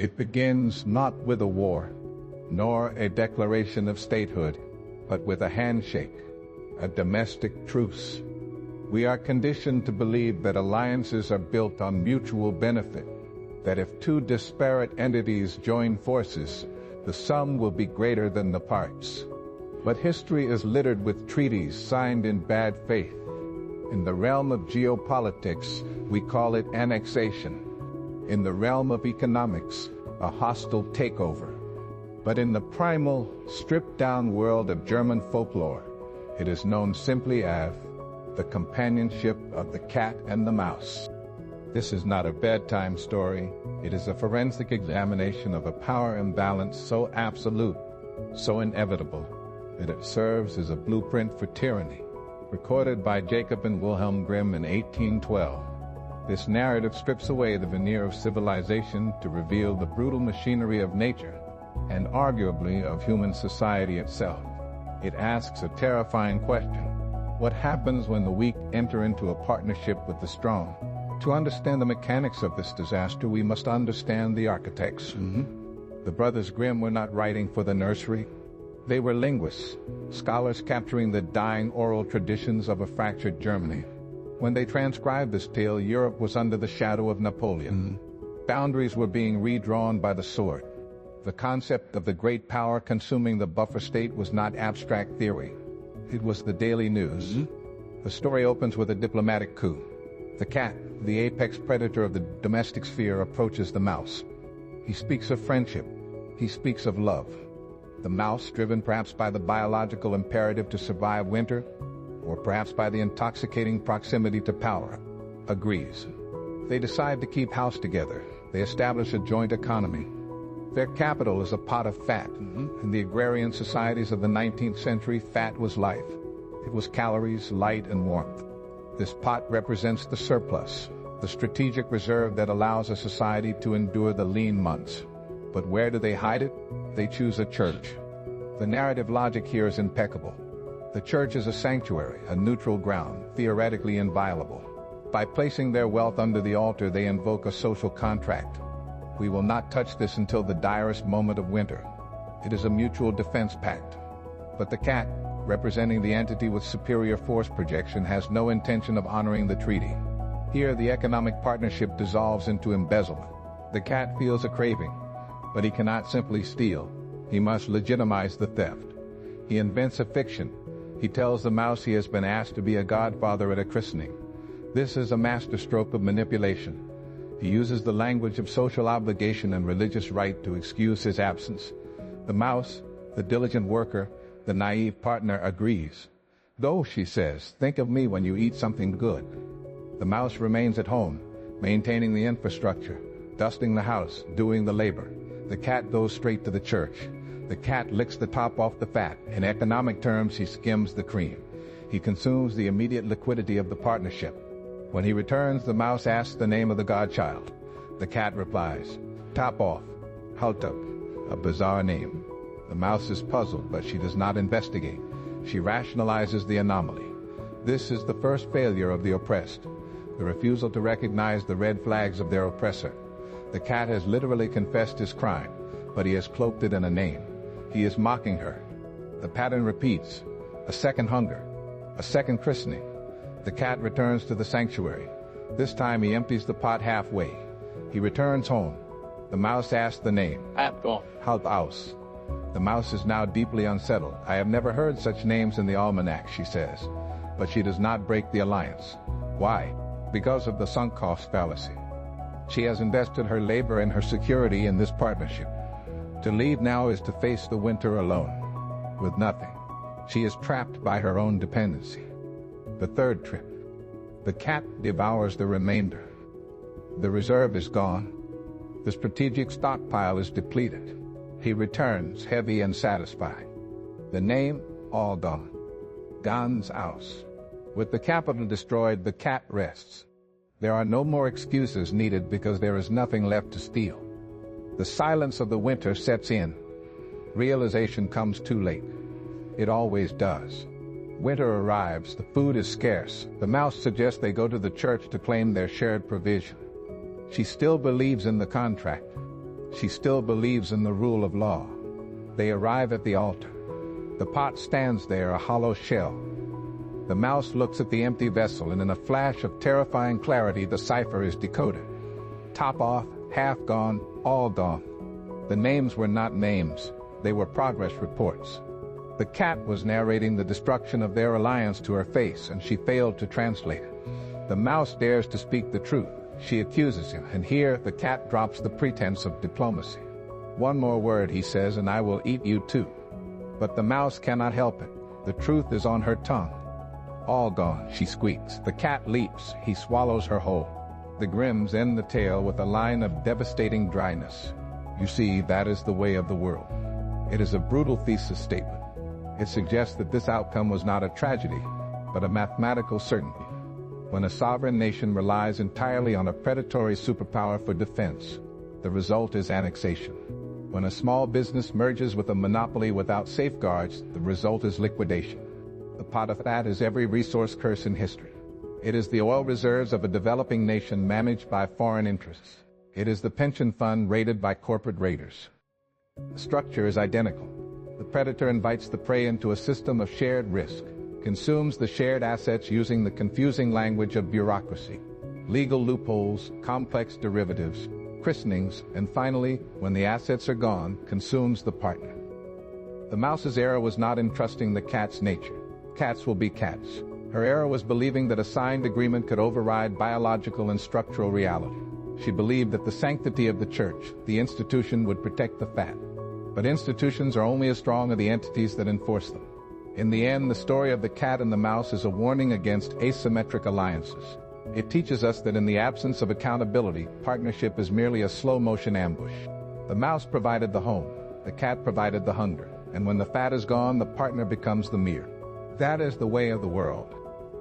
It begins not with a war, nor a declaration of statehood, but with a handshake, a domestic truce. We are conditioned to believe that alliances are built on mutual benefit, that if two disparate entities join forces, the sum will be greater than the parts. But history is littered with treaties signed in bad faith. In the realm of geopolitics, we call it annexation. In the realm of economics, a hostile takeover. But in the primal, stripped-down world of German folklore, it is known simply as the companionship of the cat and the mouse. This is not a bedtime story. It is a forensic examination of a power imbalance so absolute, so inevitable, that it serves as a blueprint for tyranny. Recorded by Jacob and Wilhelm Grimm in 1812. This narrative strips away the veneer of civilization to reveal the brutal machinery of nature and arguably of human society itself. It asks a terrifying question. What happens when the weak enter into a partnership with the strong? To understand the mechanics of this disaster, we must understand the architects. The brothers Grimm were not writing for the nursery. They were linguists, scholars capturing the dying oral traditions of a fractured Germany. When they transcribed this tale, Europe was under the shadow of Napoleon. Boundaries were being redrawn by the sword. The concept of the great power consuming the buffer state was not abstract theory. It was the daily news. The story opens with a diplomatic coup. The cat, the apex predator of the domestic sphere, approaches the mouse. He speaks of friendship. He speaks of love. The mouse, driven perhaps by the biological imperative to survive winter, or perhaps by the intoxicating proximity to power, agrees. They decide to keep house together. They establish a joint economy. Their capital is a pot of fat. In the agrarian societies of the 19th century, fat was life. It was calories, light, and warmth. This pot represents the surplus, the strategic reserve that allows a society to endure the lean months. But where do they hide it? They choose a church. The narrative logic here is impeccable. The church is a sanctuary, a neutral ground, theoretically inviolable. By placing their wealth under the altar, they invoke a social contract. We will not touch this until the direst moment of winter. It is a mutual defense pact. But the cat, representing the entity with superior force projection, has no intention of honoring the treaty. Here, the economic partnership dissolves into embezzlement. The cat feels a craving, but he cannot simply steal. He must legitimize the theft. He invents a fiction. He tells the mouse he has been asked to be a godfather at a christening. This is a masterstroke of manipulation. He uses the language of social obligation and religious rite to excuse his absence. The mouse, the diligent worker, the naive partner, agrees. Go, she says, think of me when you eat something good. The mouse remains at home, maintaining the infrastructure, dusting the house, doing the labor. The cat goes straight to the church. The cat licks the top off the fat. In economic terms, he skims the cream. He consumes the immediate liquidity of the partnership. When he returns, the mouse asks the name of the godchild. The cat replies, Top off, Haltup, a bizarre name. The mouse is puzzled, but she does not investigate. She rationalizes the anomaly. This is the first failure of the oppressed, the refusal to recognize the red flags of their oppressor. The cat has literally confessed his crime, but he has cloaked it in a name. He is mocking her. The pattern repeats. A second hunger, a second christening. The cat returns to the sanctuary. This time he empties the pot halfway. He returns home. The mouse asks the name. Halt aus. The mouse is now deeply unsettled. I have never heard such names in the almanac, she says. But she does not break the alliance. Why? Because of the sunk cost fallacy. She has invested her labor and her security in this partnership. To leave now is to face the winter alone, with nothing. She is trapped by her own dependency. The third trip. The cat devours the remainder. The reserve is gone. The strategic stockpile is depleted. He returns, heavy and satisfied. The name, all gone. Ganz aus. With the capital destroyed, the cat rests. There are no more excuses needed because there is nothing left to steal. The silence of the winter sets in. Realization comes too late. It always does. Winter arrives, the food is scarce. The mouse suggests they go to the church to claim their shared provision. She still believes in the contract. She still believes in the rule of law. They arrive at the altar. The pot stands there, a hollow shell. The mouse looks at the empty vessel, and in a flash of terrifying clarity, the cipher is decoded. Top off, half gone, all gone. The names were not names. They were progress reports. The cat was narrating the destruction of their alliance to her face, and she failed to translate it. The mouse dares to speak the truth. She accuses him, and here the cat drops the pretense of diplomacy. "One more word," he says, "and I will eat you too." But the mouse cannot help it. The truth is on her tongue. "All gone," she squeaks. The cat leaps. He swallows her whole. The Grimms end the tale with a line of devastating dryness. "You see, that is the way of the world." It is a brutal thesis statement. It suggests that this outcome was not a tragedy, but a mathematical certainty. When a sovereign nation relies entirely on a predatory superpower for defense, the result is annexation. When a small business merges with a monopoly without safeguards, the result is liquidation. The pot of fat is every resource curse in history. It is the oil reserves of a developing nation managed by foreign interests. It is the pension fund raided by corporate raiders. The structure is identical. The predator invites the prey into a system of shared risk, consumes the shared assets using the confusing language of bureaucracy, legal loopholes, complex derivatives, christenings, and finally, when the assets are gone, consumes the partner. The mouse's error was not in trusting the cat's nature. Cats will be cats. Her error was believing that a signed agreement could override biological and structural reality. She believed that the sanctity of the church, the institution, would protect the fat. But institutions are only as strong as the entities that enforce them. In the end, the story of the cat and the mouse is a warning against asymmetric alliances. It teaches us that in the absence of accountability, partnership is merely a slow-motion ambush. The mouse provided the home, the cat provided the hunger, and when the fat is gone, the partner becomes the meal. That is the way of the world.